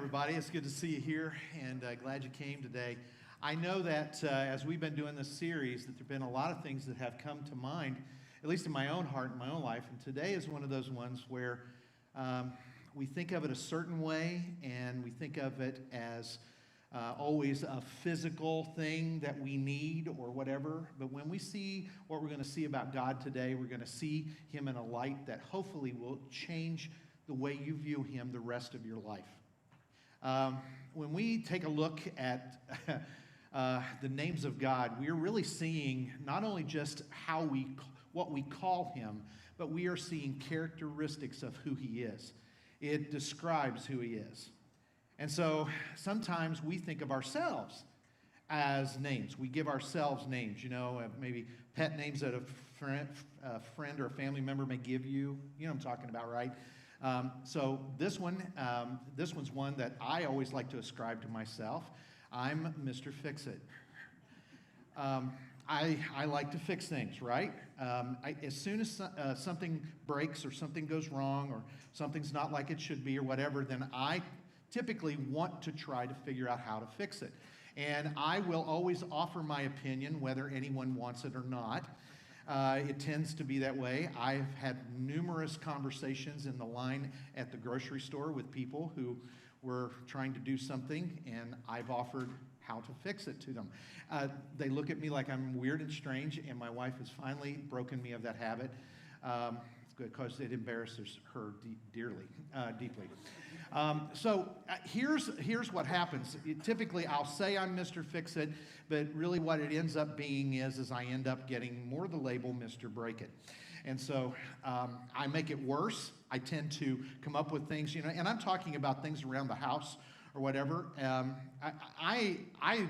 everybody. It's good to see you here, and glad you came today. I know that as we've been doing this series, that there have been a lot of things that have come to mind, at least in my own heart and my own life. And today is one of those ones where we think of it a certain way, and we think of it as always a physical thing that we need or whatever. But when we see what we're going to see about God today, we're going to see Him in a light that hopefully will change the way you view Him the rest of your life. When we take a look at the names of God, we're really seeing not only just what we call Him, but we are seeing characteristics of who He is. It describes who He is. And so sometimes we think of ourselves as names. We give ourselves names, maybe pet names that a friend or a family member may give you. You know what I'm talking about, right? So this one's one that I always like to ascribe to myself. I'm Mr. Fix-It. I like to fix things, right? As soon as something breaks or something goes wrong or something's not like it should be or whatever, then I typically want to try to figure out how to fix it. And I will always offer my opinion whether anyone wants it or not. It tends to be that way. I've had numerous conversations in the line at the grocery store with people who were trying to do something, and I've offered how to fix it to them. They look at me like I'm weird and strange, and my wife has finally broken me of that habit because it embarrasses her deeply. So here's what happens. Typically, I'll say I'm Mr. Fix-It, but really what it ends up being is I end up getting more the label Mr. Break-It. And so I make it worse. I tend to come up with things, and I'm talking about things around the house or whatever. I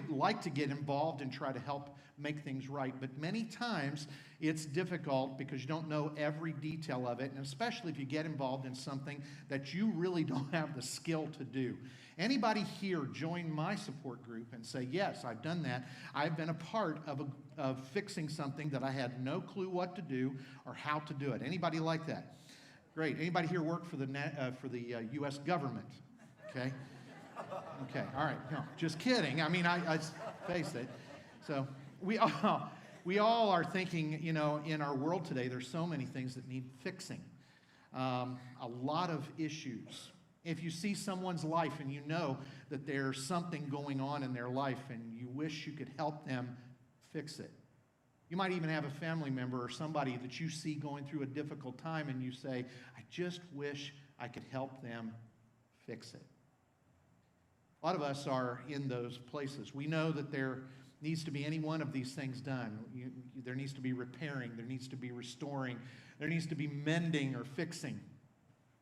like to get involved and try to help make things right, but many times it's difficult because you don't know every detail of it, and especially if you get involved in something that you really don't have the skill to do. Anybody here join my support group and say, yes, I've done that. I've been a part of fixing something that I had no clue what to do or how to do it. Anybody like that? Great. Anybody here work for the U.S. government? Okay. Okay. All right. No, just kidding. I mean, I faced it. So we all are thinking, in our world today, there's so many things that need fixing. A lot of issues. If you see someone's life and you know that there's something going on in their life and you wish you could help them fix it. You might even have a family member or somebody that you see going through a difficult time and you say, I just wish I could help them fix it. A lot of us are in those places. We know that there needs to be any one of these things done. There needs to be repairing, there needs to be restoring, there needs to be mending or fixing.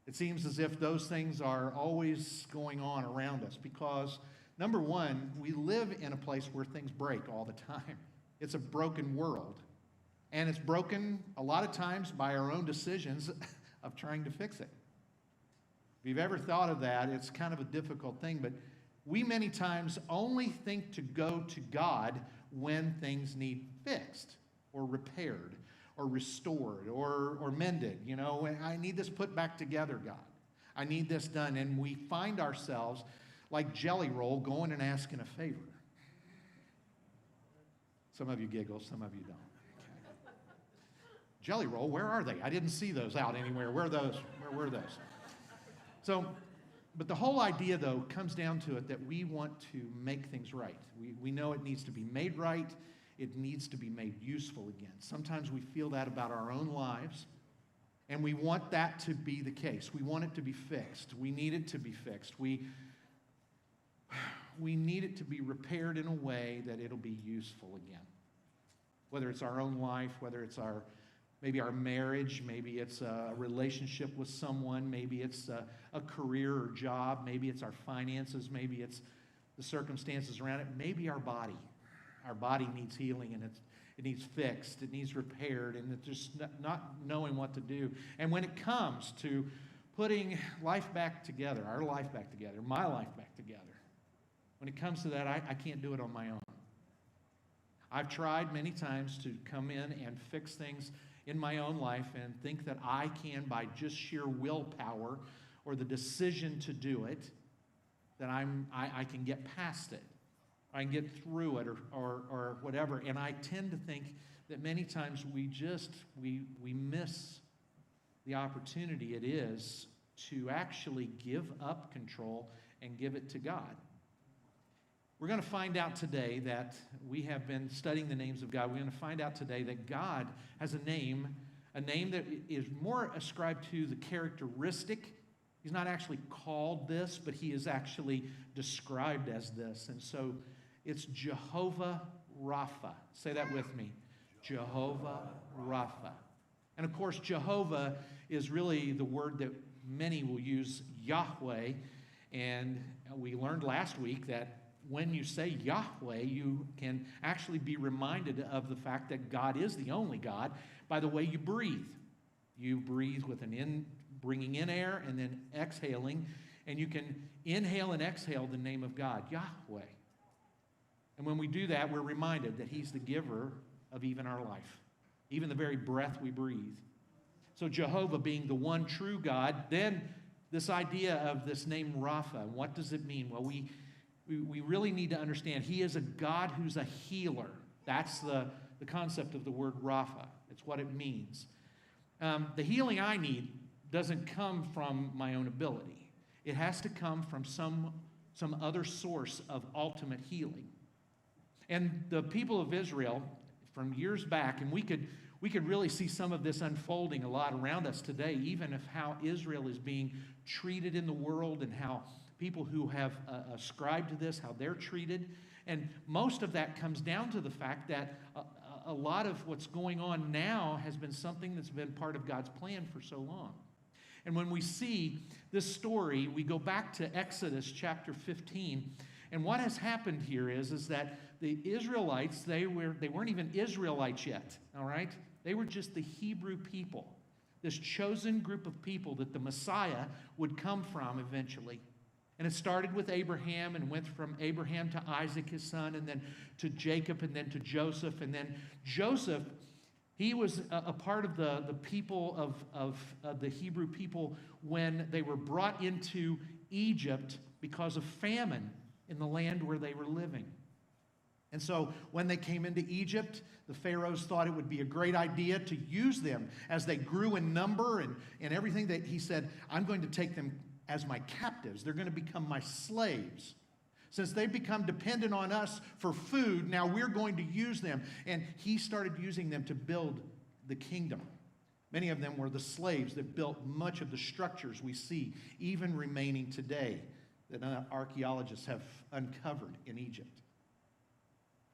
It seems as if those things are always going on around us because, number one, we live in a place where things break all the time. It's a broken world, and it's broken a lot of times by our own decisions of trying to fix it. If you've ever thought of that, it's kind of a difficult thing, but we many times only think to go to God when things need fixed or repaired or restored or mended. I need this put back together, God. I need this done. And we find ourselves like Jelly Roll going and asking a favor. Some of you giggle, some of you don't. Okay. Jelly Roll, where are they? I didn't see those out anywhere. Where are those? Where were those? But the whole idea, though, comes down to it that we want to make things right. We know it needs to be made right. It needs to be made useful again. Sometimes we feel that about our own lives, and we want that to be the case. We want it to be fixed. We need it to be fixed. We need it to be repaired in a way that it'll be useful again. Whether it's our own life, whether it's maybe our marriage, maybe it's a relationship with someone, maybe it's a career or job, maybe it's our finances, maybe it's the circumstances around it, maybe our body. Our body needs healing and it needs fixed, it needs repaired, and it's just not knowing what to do. And when it comes to putting life back together, our life back together, my life back together, when it comes to that, I can't do it on my own. I've tried many times to come in and fix things in my own life and think that I can, by just sheer willpower or the decision to do it, that I can get past it. I can get through it or whatever. And I tend to think that many times we miss the opportunity it is to actually give up control and give it to God. We're going to find out today that we have been studying the names of God. We're going to find out today that God has a name that is more ascribed to the characteristic. He's not actually called this, but he is actually described as this. And so it's Jehovah Rapha. Say that with me. Jehovah Rapha. And of course, Jehovah is really the word that many will use, Yahweh. And we learned last week that when you say Yahweh, you can actually be reminded of the fact that God is the only God by the way you breathe. You breathe with bringing in air and then exhaling, and you can inhale and exhale the name of God, Yahweh. And when we do that, we're reminded that he's the giver of even our life, even the very breath we breathe. So Jehovah being the one true God, then this idea of this name Rapha, what does it mean? Well, we really need to understand he is a God who's a healer. That's the concept of the word Rapha. It's what it means. The healing I need doesn't come from my own ability. It has to come from some other source of ultimate healing. And the people of Israel, from years back, and we could really see some of this unfolding a lot around us today, even of how Israel is being treated in the world and how people who have ascribed to this, how they're treated. And most of that comes down to the fact that a lot of what's going on now has been something that's been part of God's plan for so long. And when we see this story, we go back to Exodus chapter 15. And what has happened here is that the Israelites, they weren't even Israelites yet, all right? They were just the Hebrew people, this chosen group of people that the Messiah would come from eventually. And it started with Abraham and went from Abraham to Isaac, his son, and then to Jacob, and then to Joseph. And then Joseph, he was a part of the people of the Hebrew people when they were brought into Egypt because of famine in the land where they were living. And so when they came into Egypt, the pharaohs thought it would be a great idea to use them as they grew in number and everything. That he said, I'm going to take them as my captives. They're going to become my slaves. Since they've become dependent on us for food, now we're going to use them. And he started using them to build the kingdom. Many of them were the slaves that built much of the structures we see, even remaining today, that archaeologists have uncovered in Egypt.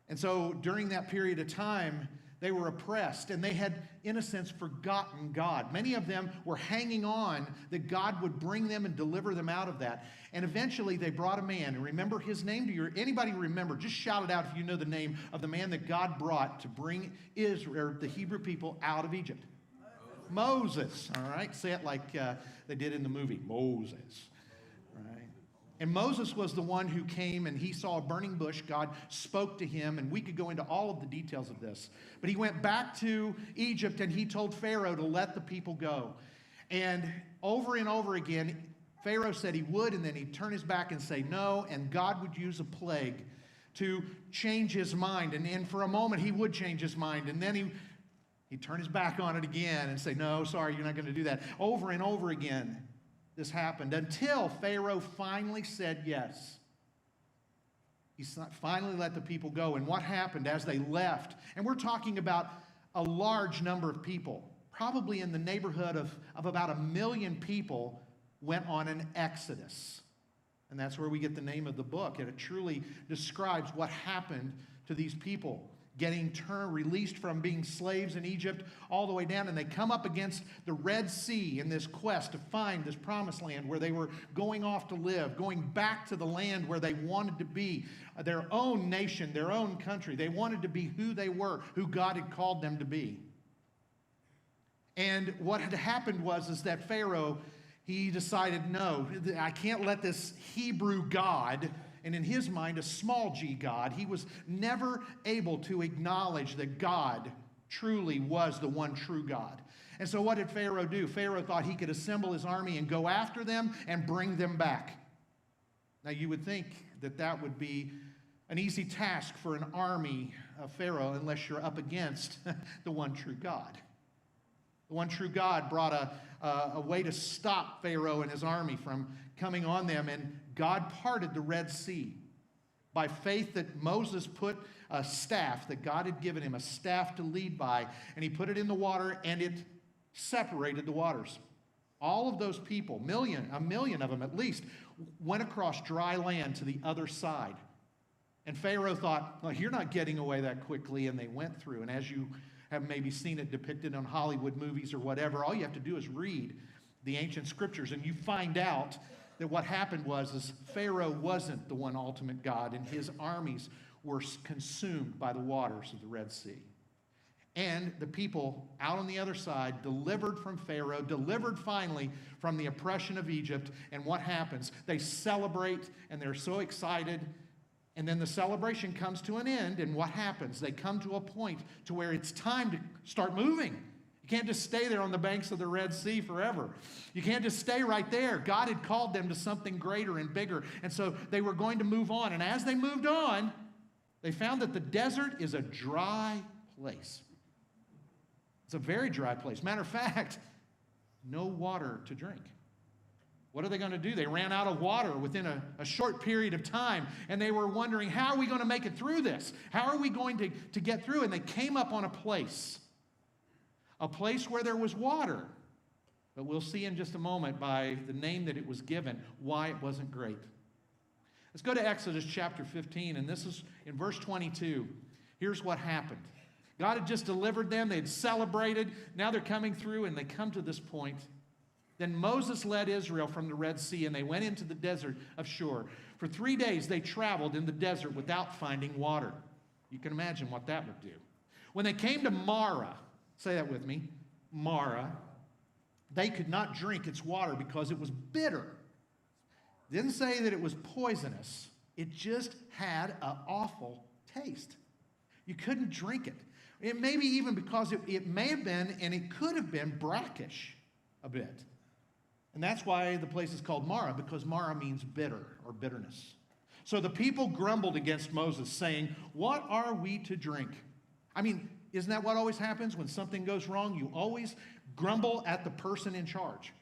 And so during that period of time, they were oppressed, and they had, in a sense, forgotten God. Many of them were hanging on that God would bring them and deliver them out of that. And eventually they brought a man. And remember his name? Anybody remember? Just shout it out if you know the name of the man that God brought to bring Israel, or the Hebrew people, out of Egypt. Moses. All right? Say it like they did in the movie. Moses. And Moses was the one who came and he saw a burning bush. God spoke to him, and we could go into all of the details of this. But he went back to Egypt and he told Pharaoh to let the people go. And over again, Pharaoh said he would, and then he'd turn his back and say no, and God would use a plague to change his mind. And for a moment, he would change his mind, and then he'd turn his back on it again and say, no, sorry, you're not going to do that. Over and over again. This happened until Pharaoh finally said yes. He finally let the people go. And what happened as they left? And we're talking about a large number of people, probably in the neighborhood of about 1 million people went on an exodus. And that's where we get the name of the book. And it truly describes what happened to these people, getting released from being slaves in Egypt all the way down, and they come up against the Red Sea in this quest to find this promised land where they were going off to live, going back to the land where they wanted to be, their own nation, their own country. They wanted to be who they were, who God had called them to be. And what had happened was that Pharaoh, he decided, no, I can't let this Hebrew God, and in his mind, a small g God, he was never able to acknowledge that God truly was the one true God. And so what did Pharaoh do? Pharaoh thought he could assemble his army and go after them and bring them back. Now, you would think that that would be an easy task for an army of Pharaoh unless you're up against the one true God. The one true God brought a way to stop Pharaoh and his army from coming on them, and God parted the Red Sea. By faith that Moses put a staff that God had given him, a staff to lead by, and he put it in the water, and it separated the waters. All of those people, a million of them at least, went across dry land to the other side. And Pharaoh thought, well, you're not getting away that quickly, and they went through. And as you have maybe seen it depicted on Hollywood movies or whatever, all you have to do is read the ancient scriptures, and you find out that what happened was Pharaoh wasn't the one ultimate God, and his armies were consumed by the waters of the Red Sea. And the people out on the other side, delivered from Pharaoh, delivered finally from the oppression of Egypt. And what happens? They celebrate, and they're so excited. And then the celebration comes to an end, and what happens? They come to a point to where it's time to start moving. You can't just stay there on the banks of the Red Sea forever. You can't just stay right there. God had called them to something greater and bigger, and so they were going to move on. And as they moved on, they found that the desert is a dry place. It's a very dry place. Matter of fact, no water to drink. What are they going to do? They ran out of water within a short period of time, and they were wondering, how are we going to make it through this? How are we going to get through? And they came up on a place where there was water. But we'll see in just a moment by the name that it was given why it wasn't great. Let's go to Exodus chapter 15, and this is in verse 22. Here's what happened. God had just delivered them. They had celebrated. Now they're coming through, and they come to this point. Then Moses led Israel from the Red Sea, and they went into the desert of Shur. For 3 days they traveled in the desert without finding water. You can imagine what that would do. When they came to Marah, say that with me, Marah, they could not drink its water because it was bitter. It didn't say that it was poisonous. It just had an awful taste. You couldn't drink it. It may be even because it may have been, and it could have been, brackish a bit. And that's why the place is called Marah, because Marah means bitter or bitterness. So the people grumbled against Moses, saying, what are we to drink? I mean, isn't that what always happens when something goes wrong? You always grumble at the person in charge,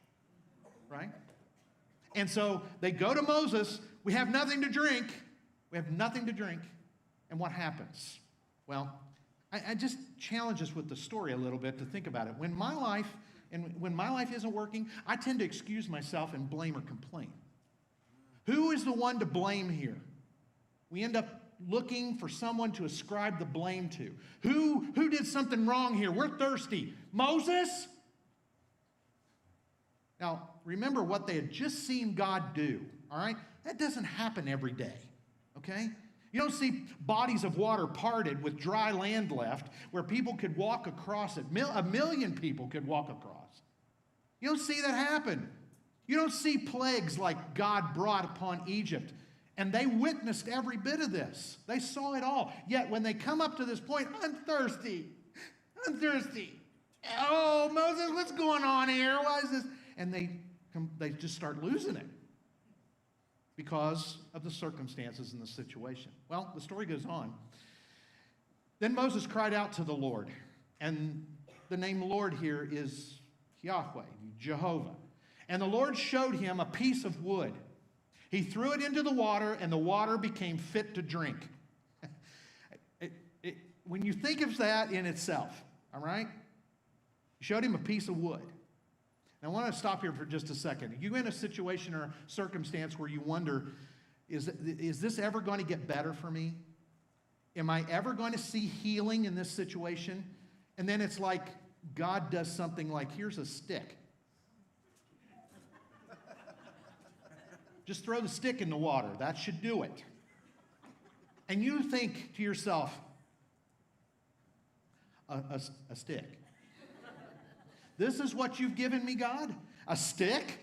right? And so they go to Moses, we have nothing to drink. We have nothing to drink. And what happens? Well, I just challenge us with the story a little bit to think about it. When my life isn't working, I tend to excuse myself and blame or complain. Who is the one to blame here? We end up looking for someone to ascribe the blame to. Who did something wrong here? We're thirsty. Moses? Now, remember what they had just seen God do, all right? That doesn't happen every day, okay? You don't see bodies of water parted with dry land left where people could walk across it. A million people could walk across. You don't see that happen. You don't see plagues like God brought upon Egypt. And they witnessed every bit of this. They saw it all. Yet when they come up to this point, I'm thirsty. I'm thirsty. Oh, Moses, what's going on here? Why is this? And they just start losing it because of the circumstances and the situation. Well, the story goes on. Then Moses cried out to the Lord. And the name Lord here is Yahweh, Jehovah. And the Lord showed him a piece of wood. He threw it into the water, and the water became fit to drink. When you think of that in itself, all right? He showed him a piece of wood. Now, I want to stop here for just a second. Are you in a situation or a circumstance where you wonder, is this ever going to get better for me? Am I ever going to see healing in this situation? And then it's like God does something like, here's a stick. Just throw the stick in the water. That should do it. And you think to yourself, a stick. This is what you've given me, God? A stick?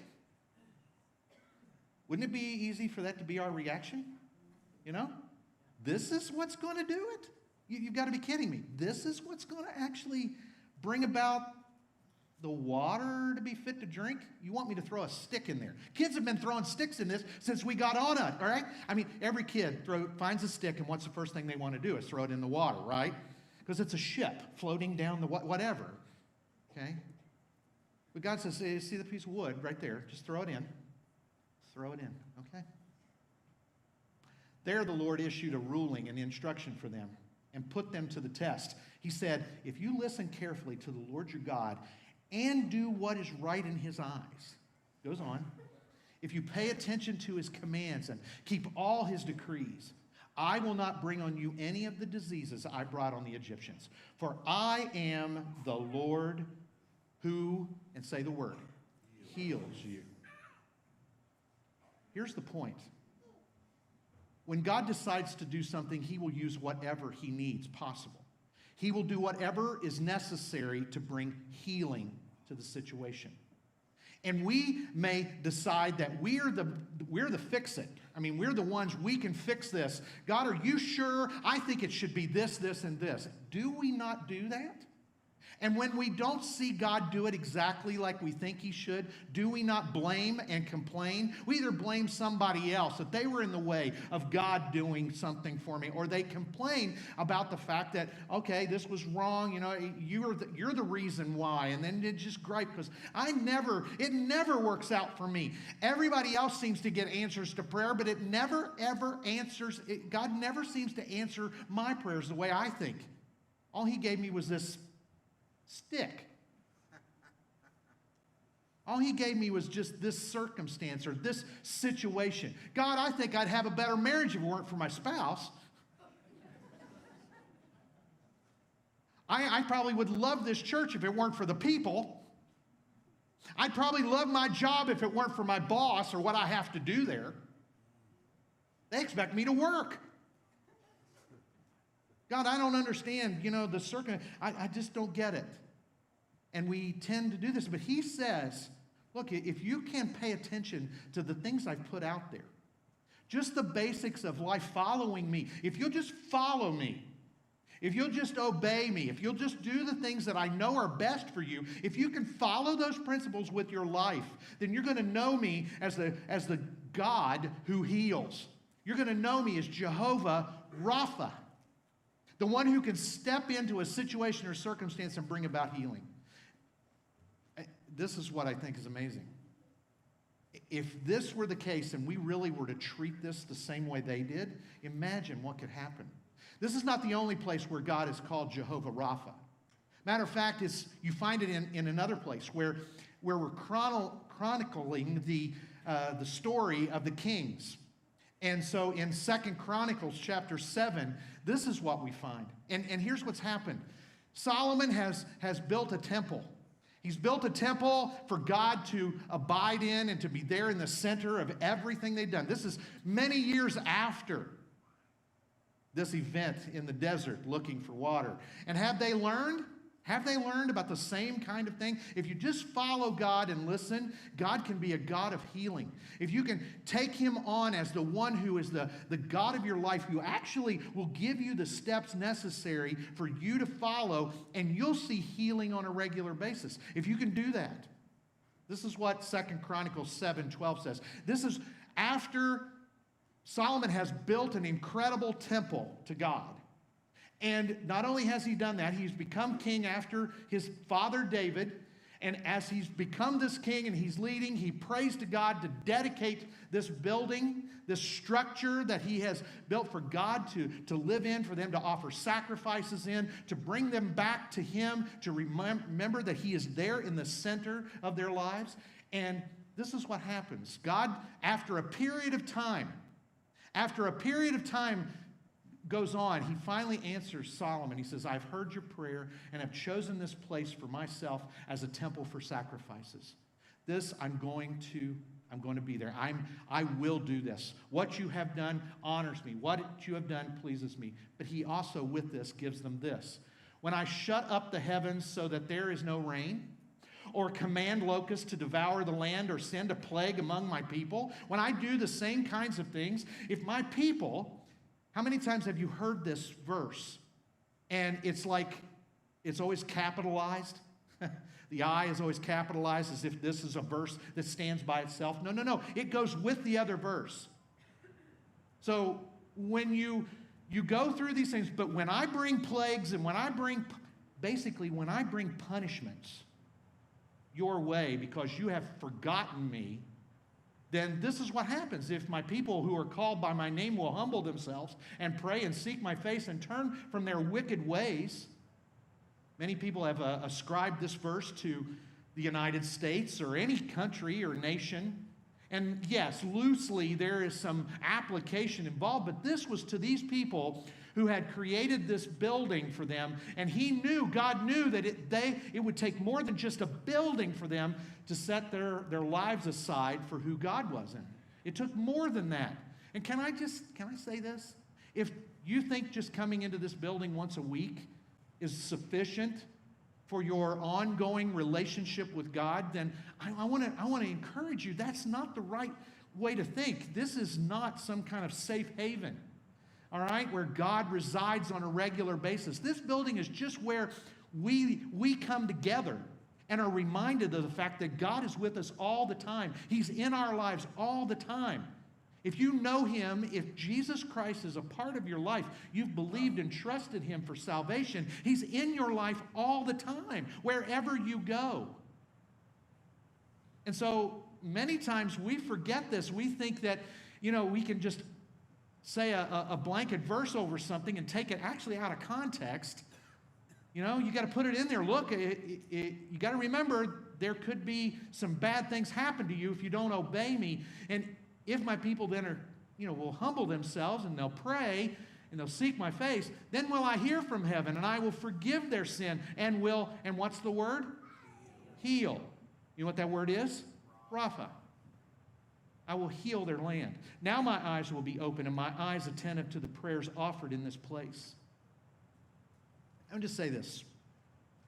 Wouldn't it be easy for that to be our reaction? You know? This is what's going to do it? You've got to be kidding me. This is what's going to actually bring about the water to be fit to drink? You want me to throw a stick in there? Kids have been throwing sticks in this since we got on it, all right? I mean, every kid finds a stick, and what's the first thing they want to do is throw it in the water, right? Because it's a ship floating down the whatever, okay? But God says, see the piece of wood right there? Just throw it in. Throw it in, okay? There the Lord issued a ruling and instruction for them and put them to the test. He said, if you listen carefully to the Lord your God and do what is right in his eyes, goes on, if you pay attention to his commands and keep all his decrees, I will not bring on you any of the diseases I brought on the Egyptians. For I am the Lord who, and say the word, heals you. Here's the point. When God decides to do something, he will use whatever he needs possible. He will do whatever is necessary to bring healing to the situation. And we may decide that we're the fix-it. I mean, we're the ones, we can fix this. God, are you sure? I think it should be this, this, and this. Do we not do that? And when we don't see God do it exactly like we think he should, do we not blame and complain? We either blame somebody else, that they were in the way of God doing something for me, or they complain about the fact that, okay, this was wrong, you know, you're the reason why, and then it just gripe because it never works out for me. Everybody else seems to get answers to prayer, but it never, ever answers, God never seems to answer my prayers the way I think. All he gave me was this stick. All he gave me was just this circumstance or this situation. God, I think I'd have a better marriage if it weren't for my spouse. I probably would love this church if it weren't for the people. I'd probably love my job if it weren't for my boss or what I have to do there. They expect me to work. God, I don't understand, the circumstance. I just don't get it. And we tend to do this. But he says, look, if you can pay attention to the things I've put out there, just the basics of life, following me, if you'll just follow me, if you'll just obey me, if you'll just do the things that I know are best for you, if you can follow those principles with your life, then you're going to know me as the God who heals. You're going to know me as Jehovah Rapha, the one who can step into a situation or circumstance and bring about healing. This is what I think is amazing. If this were the case and we really were to treat this the same way they did, imagine what could happen. This is not the only place where God is called Jehovah Rapha. Matter of fact, you find it in another place where we're chronicling the story of the kings. And so in 2 Chronicles chapter 7, this is what we find. And here's what's happened. Solomon has built a temple. He's built a temple for God to abide in and to be there in the center of everything they've done. This is many years after this event in the desert looking for water. And have they learned? Have they learned about the same kind of thing? If you just follow God and listen, God can be a God of healing. If you can take him on as the one who is the God of your life, who actually will give you the steps necessary for you to follow, and you'll see healing on a regular basis. If you can do that. This is what 2 Chronicles 7:12 says. This is after Solomon has built an incredible temple to God. And not only has he done that, he's become king after his father David. And as he's become this king and he's leading, he prays to God to dedicate this building, this structure that he has built for God to live in, for them to offer sacrifices in, to bring them back to him, to remember that he is there in the center of their lives. And this is what happens. God, after a period of time, goes on, he finally answers Solomon. He says, I've heard your prayer and have chosen this place for myself as a temple for sacrifices. This I'm going to be there. I will do this. What you have done honors me. What you have done pleases me. But he also with this gives them this. When I shut up the heavens so that there is no rain, or command locusts to devour the land, or send a plague among my people, when I do the same kinds of things, if my people... How many times have you heard this verse? And it's like, it's always capitalized. The I is always capitalized as if this is a verse that stands by itself. No, no, no. It goes with the other verse. So when you go through these things, but when I bring plagues and when I bring punishments your way because you have forgotten me, then this is what happens. If my people who are called by my name will humble themselves and pray and seek my face and turn from their wicked ways. Many people have ascribed this verse to the United States or any country or nation. And yes, loosely there is some application involved, but this was to these people who had created this building for them, and God knew that it would take more than just a building for them to set their lives aside for who God was in. It took more than that. And can I say this? If you think just coming into this building once a week is sufficient for your ongoing relationship with God, then I want to encourage you, that's not the right way to think. This is not some kind of safe haven, all right, where God resides on a regular basis. This building is just where we come together and are reminded of the fact that God is with us all the time. He's in our lives all the time. If you know Him, if Jesus Christ is a part of your life, you've believed and trusted Him for salvation, He's in your life all the time, wherever you go. And so many times we forget this. We think that, we can just say a blanket verse over something and take it actually out of context. You got to put it in there. Look, you got to remember there could be some bad things happen to you if you don't obey me. And if my people then will humble themselves and they'll pray and they'll seek my face, then will I hear from heaven and I will forgive their sin and what's the word? Heal. You know what that word is? Rapha. I will heal their land. Now my eyes will be open and my eyes attentive to the prayers offered in this place. I'll just say this.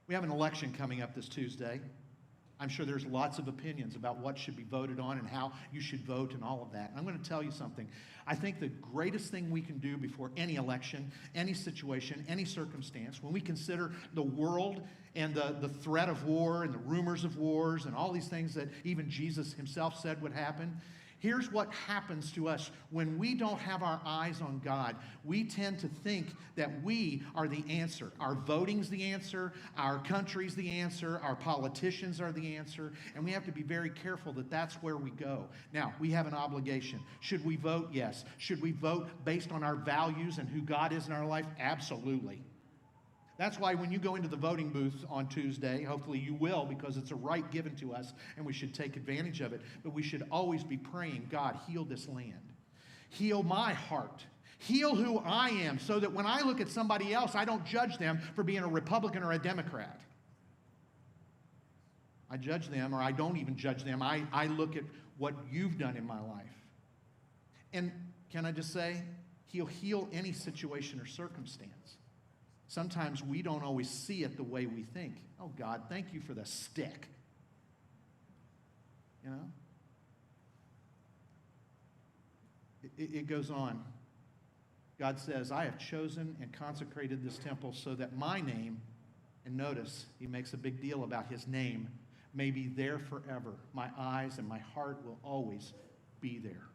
We have an election coming up this Tuesday. I'm sure there's lots of opinions about what should be voted on and how you should vote and all of that. I'm going to tell you something. I think the greatest thing we can do before any election, any situation, any circumstance, when we consider the world and the threat of war and the rumors of wars and all these things that even Jesus himself said would happen, here's what happens to us when we don't have our eyes on God. We tend to think that we are the answer. Our voting's the answer. Our country's the answer. Our politicians are the answer. And we have to be very careful that that's where we go. Now, we have an obligation. Should we vote? Yes. Should we vote based on our values and who God is in our life? Absolutely. That's why when you go into the voting booth on Tuesday, hopefully you will, because it's a right given to us and we should take advantage of it. But we should always be praying, God, heal this land. Heal my heart. Heal who I am so that when I look at somebody else, I don't judge them for being a Republican or a Democrat. I judge them, or I don't even judge them. I look at what you've done in my life. And can I just say, He'll heal any situation or circumstance. Sometimes we don't always see it the way we think. Oh, God, thank you for the stick. It goes on. God says, I have chosen and consecrated this temple so that my name, and notice, he makes a big deal about his name, may be there forever. My eyes and my heart will always be there.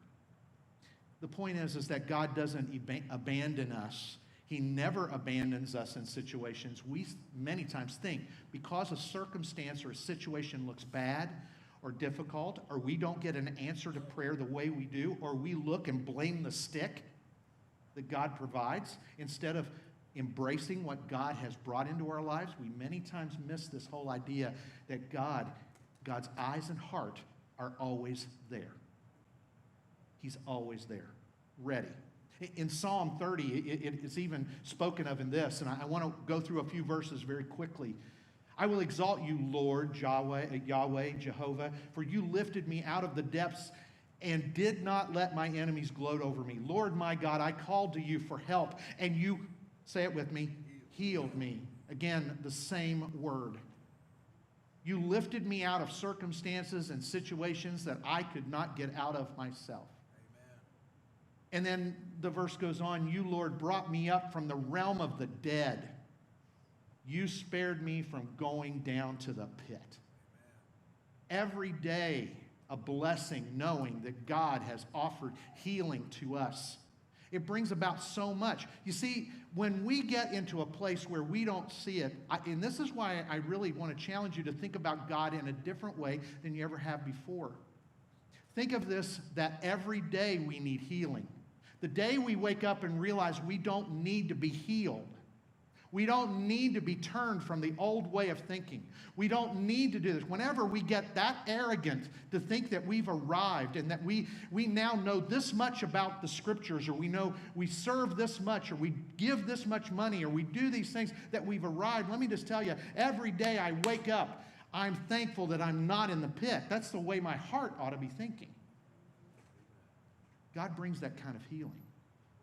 The point is that God doesn't abandon us. He never abandons us in situations. We many times think because a circumstance or a situation looks bad or difficult, or we don't get an answer to prayer the way we do, or we look and blame the stick that God provides, instead of embracing what God has brought into our lives, we many times miss this whole idea that God's eyes and heart are always there. He's always there, ready. In Psalm 30, it's even spoken of in this, and I want to go through a few verses very quickly. I will exalt you, Lord, Yahweh, Jehovah, for you lifted me out of the depths and did not let my enemies gloat over me. Lord, my God, I called to you for help, and you, say it with me, healed me. Again, the same word. You lifted me out of circumstances and situations that I could not get out of myself. And then the verse goes on, you, Lord, brought me up from the realm of the dead. You spared me from going down to the pit. Every day, a blessing knowing that God has offered healing to us. It brings about so much. You see, when we get into a place where we don't see it, and this is why I really want to challenge you to think about God in a different way than you ever have before. Think of this, that every day we need healing. The day we wake up and realize we don't need to be healed. We don't need to be turned from the old way of thinking. We don't need to do this. Whenever we get that arrogant to think that we've arrived and that we now know this much about the Scriptures, or we know we serve this much, or we give this much money, or we do these things, that we've arrived. Let me just tell you, every day I wake up, I'm thankful that I'm not in the pit. That's the way my heart ought to be thinking. God brings that kind of healing.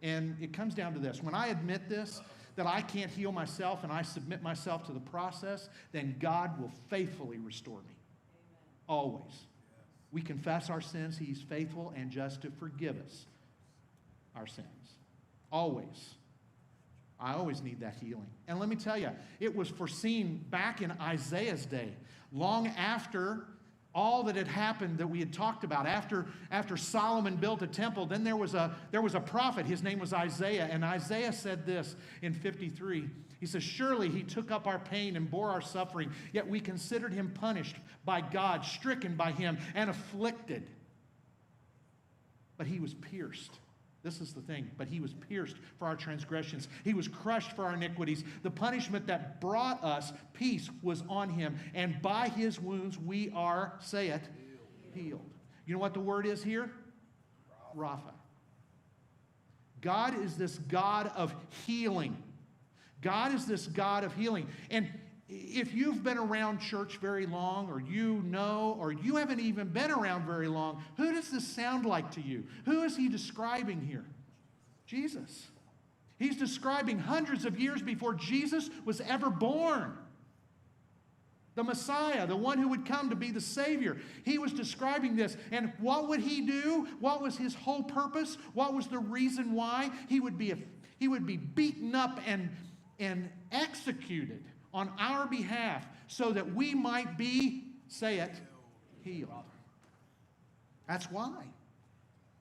And it comes down to this. When I admit this, that I can't heal myself, and I submit myself to the process, then God will faithfully restore me. Amen. Always. We confess our sins. He's faithful and just to forgive us our sins. Always. I always need that healing. And let me tell you, it was foreseen back in Isaiah's day, long after all that had happened that we had talked about. After Solomon built a temple, then there was a prophet. His name was Isaiah. And Isaiah said this in 53. He says, surely he took up our pain and bore our suffering, yet we considered him punished by God, stricken by him, and afflicted. But he was pierced. This is the thing. But he was pierced for our transgressions. He was crushed for our iniquities. The punishment that brought us peace was on him. And by his wounds we are, say it, healed. You know what the word is here? Rapha. God is this God of healing. God is this God of healing. And if you've been around church very long, or you know, or you haven't even been around very long, who does this sound like to you? Who is he describing here? Jesus. He's describing hundreds of years before Jesus was ever born. The Messiah, the one who would come to be the Savior. He was describing this. And what would he do? What was his whole purpose? What was the reason why? He would be beaten up and executed on our behalf so that we might be, say it, healed. That's why.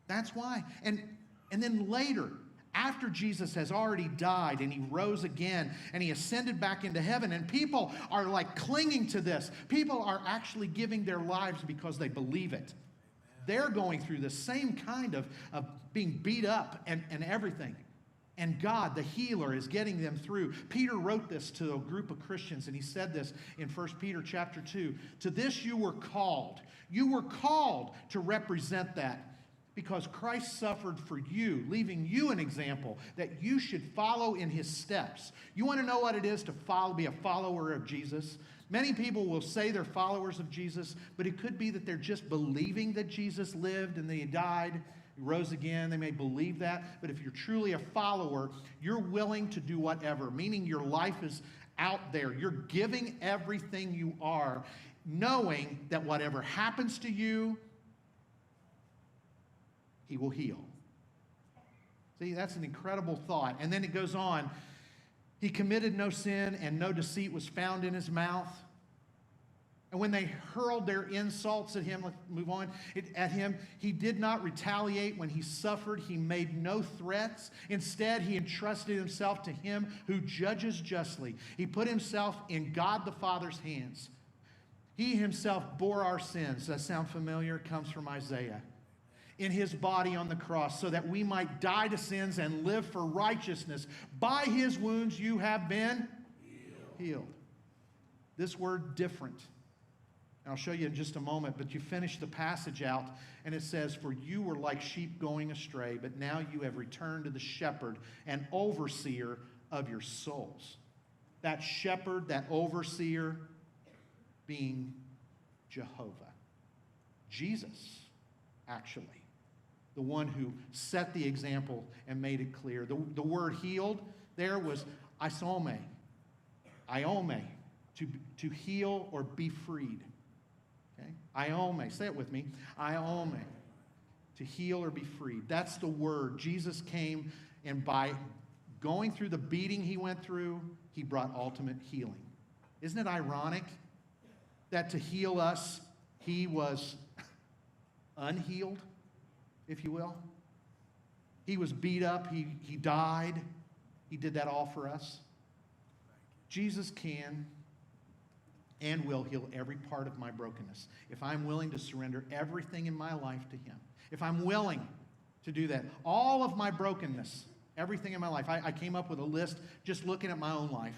That's why. And then later, after Jesus has already died and he rose again and he ascended back into heaven, and people are like clinging to this. People are actually giving their lives because they believe it. They're going through the same kind of being beat up and everything. And God, the healer, is getting them through. Peter wrote this to a group of Christians, and he said this in 1 Peter chapter 2. To this you were called. You were called to represent that, because Christ suffered for you, leaving you an example that you should follow in his steps. You want to know what it is to be a follower of Jesus? Many people will say they're followers of Jesus, but it could be that they're just believing that Jesus lived and that he died, rose again. They may believe that, but if you're truly a follower, you're willing to do whatever, meaning your life is out there. You're giving everything you are, knowing that whatever happens to you, he will heal. See, that's an incredible thought. And then it goes on. He committed no sin, and no deceit was found in his mouth. And when they hurled their insults at him, let's move on, at him, he did not retaliate. When he suffered, he made no threats. Instead, he entrusted himself to him who judges justly. He put himself in God the Father's hands. He himself bore our sins. Does that sound familiar? It comes from Isaiah. In his body on the cross, so that we might die to sins and live for righteousness. By his wounds you have been healed. This word, different. I'll show you in just a moment, but you finish the passage out, and it says, for you were like sheep going astray, but now you have returned to the shepherd and overseer of your souls. That shepherd, that overseer, being Jehovah. Jesus, actually. The one who set the example and made it clear. The word healed there was isome. Iome, to heal or be freed. Okay? Iome, say it with me. Iome, to heal or be freed. That's the word. Jesus came, and by going through the beating he went through, he brought ultimate healing. Isn't it ironic that to heal us, he was unhealed, if you will? He was beat up. He died. He did that all for us. Jesus can and will heal every part of my brokenness if I'm willing to surrender everything in my life to him. If I'm willing to do that. All of my brokenness, everything in my life. I came up with a list just looking at my own life.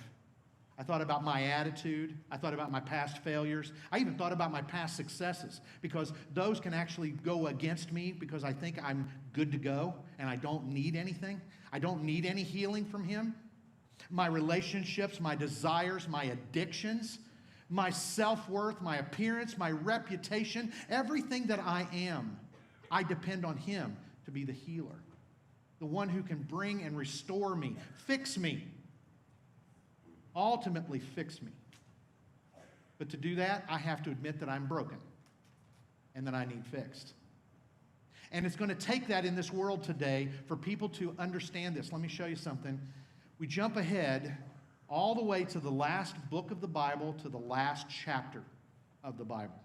I thought about my attitude. I thought about my past failures. I even thought about my past successes, because those can actually go against me because I think I'm good to go and I don't need anything. I don't need any healing from him. My relationships, my desires, my addictions, my self-worth, my appearance, my reputation, everything that I am, I depend on him to be the healer, the one who can bring and restore me, fix me, ultimately fix me. But to do that, I have to admit that I'm broken and that I need fixed. And it's going to take that in this world today for people to understand this. Let me show you something. We jump ahead all the way to the last book of the Bible, to the last chapter of the Bible.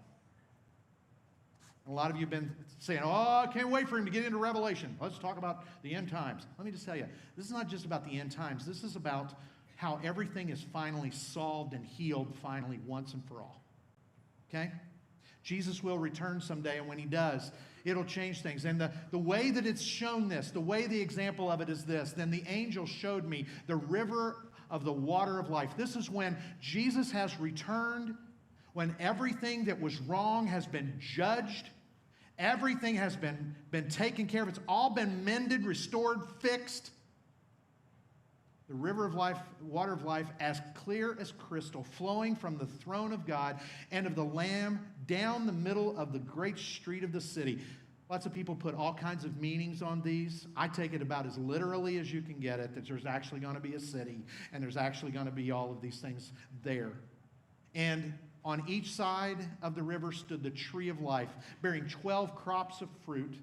And a lot of you have been saying, oh, I can't wait for him to get into Revelation. Let's talk about the end times. Let me just tell you, this is not just about the end times. This is about how everything is finally solved and healed finally once and for all. Okay? Jesus will return someday, and when he does, it'll change things. And the way that it's shown this, the way the example of it is this: then the angel showed me the river of the water of life. This is when Jesus has returned, when everything that was wrong has been judged, everything has been taken care of. It's all been mended, restored, fixed. The river of life, water of life, as clear as crystal, flowing from the throne of God and of the Lamb down the middle of the great street of the city. Lots of people put all kinds of meanings on these. I take it about as literally as you can get it, that there's actually going to be a city, and there's actually going to be all of these things there. And on each side of the river stood the tree of life, bearing 12 crops of fruit,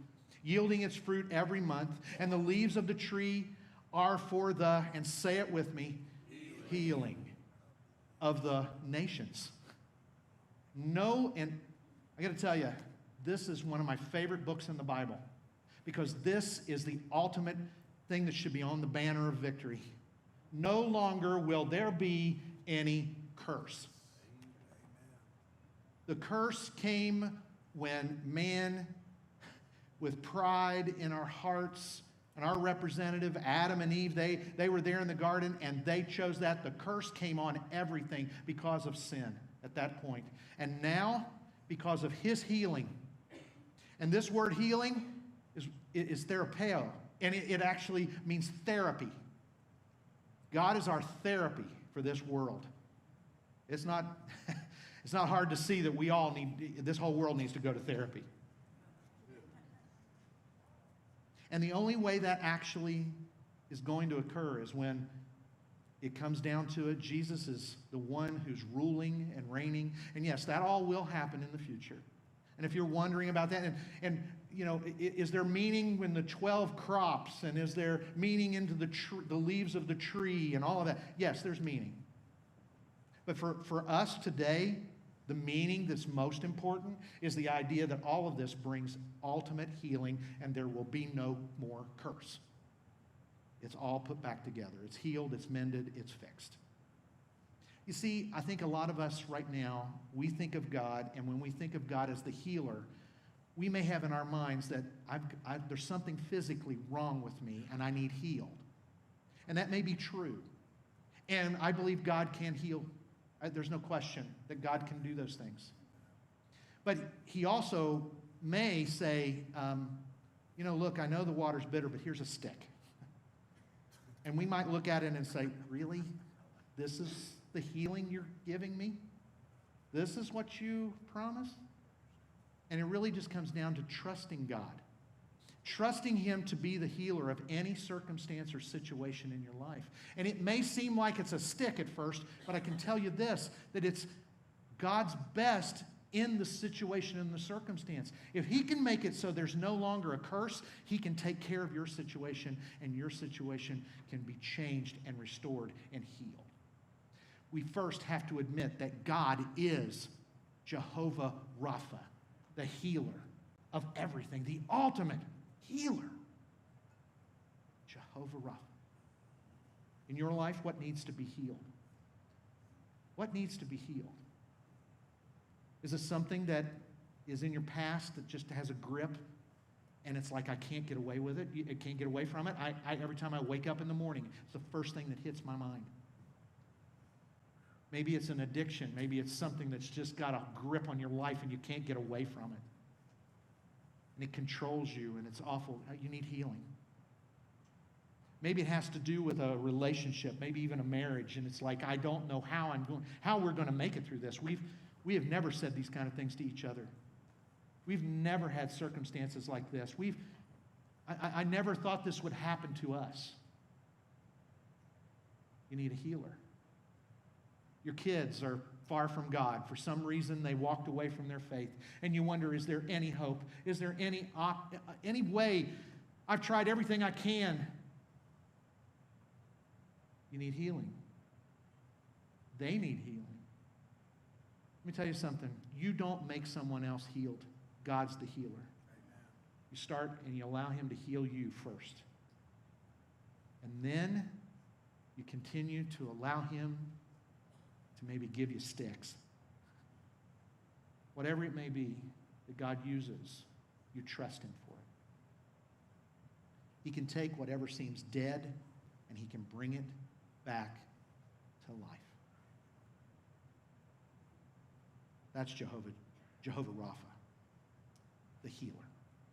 yielding its fruit every month, and the leaves of the tree are for the, and say it with me, healing of the nations. No, and I got to tell you, this is one of my favorite books in the Bible, because this is the ultimate thing that should be on the banner of victory. No longer will there be any curse. The curse came when man, with pride in our hearts, and our representative, Adam and Eve, they were there in the garden, and they chose that. The curse came on everything because of sin at that point. And now, because of his healing, and this word healing is therapeo, and it actually means therapy. God is our therapy for this world. It's not hard to see that we all need, this whole world needs to go to therapy. And the only way that actually is going to occur is when it comes down to it. Jesus is the one who's ruling and reigning. And yes, that all will happen in the future. And if you're wondering about that, and you know, is there meaning when the 12 crops, and is there meaning into the leaves of the tree and all of that? Yes, there's meaning. But for us today, the meaning that's most important is the idea that all of this brings ultimate healing, and there will be no more curse. It's all put back together. It's healed, it's mended, it's fixed. You see, I think a lot of us right now, we think of God, and when we think of God as the healer, we may have in our minds that there's something physically wrong with me, and I need healed. And that may be true. And I believe God can heal. There's no question that God can do those things. But he also may say, look, I know the water's bitter, but here's a stick. And we might look at it and say, really? This is the healing you're giving me? This is what you promised? And it really just comes down to trusting God. Trusting him to be the healer of any circumstance or situation in your life. And it may seem like it's a stick at first, but I can tell you this, that it's God's best in the situation and the circumstance. If he can make it so there's no longer a curse, he can take care of your situation, and your situation can be changed and restored and healed. We first have to admit that God is Jehovah Rapha, the healer of everything, the ultimate healer. Jehovah Rapha. In your life, what needs to be healed? What needs to be healed? Is it something that is in your past that just has a grip and it's like I can't get away with it? I can't get away from it. Every time I wake up in the morning, it's the first thing that hits my mind. Maybe it's an addiction. Maybe it's something that's just got a grip on your life and you can't get away from it. And it controls you and it's awful. You need healing. Maybe it has to do with a relationship, maybe even a marriage, and it's like I don't know how we're going to make it through this. We have never said these kind of things to each other. We've never had circumstances like this. I never thought this would happen to us. You need a healer. Your kids are far from God. For some reason, they walked away from their faith. And you wonder, is there any hope? Is there any way? I've tried everything I can. You need healing. They need healing. Let me tell you something. You don't make someone else healed. God's the healer. Amen. You start and you allow him to heal you first. And then you continue to allow him to maybe give you sticks. Whatever it may be that God uses, you trust him for it. He can take whatever seems dead and he can bring it back to life. That's Jehovah Rapha, the healer.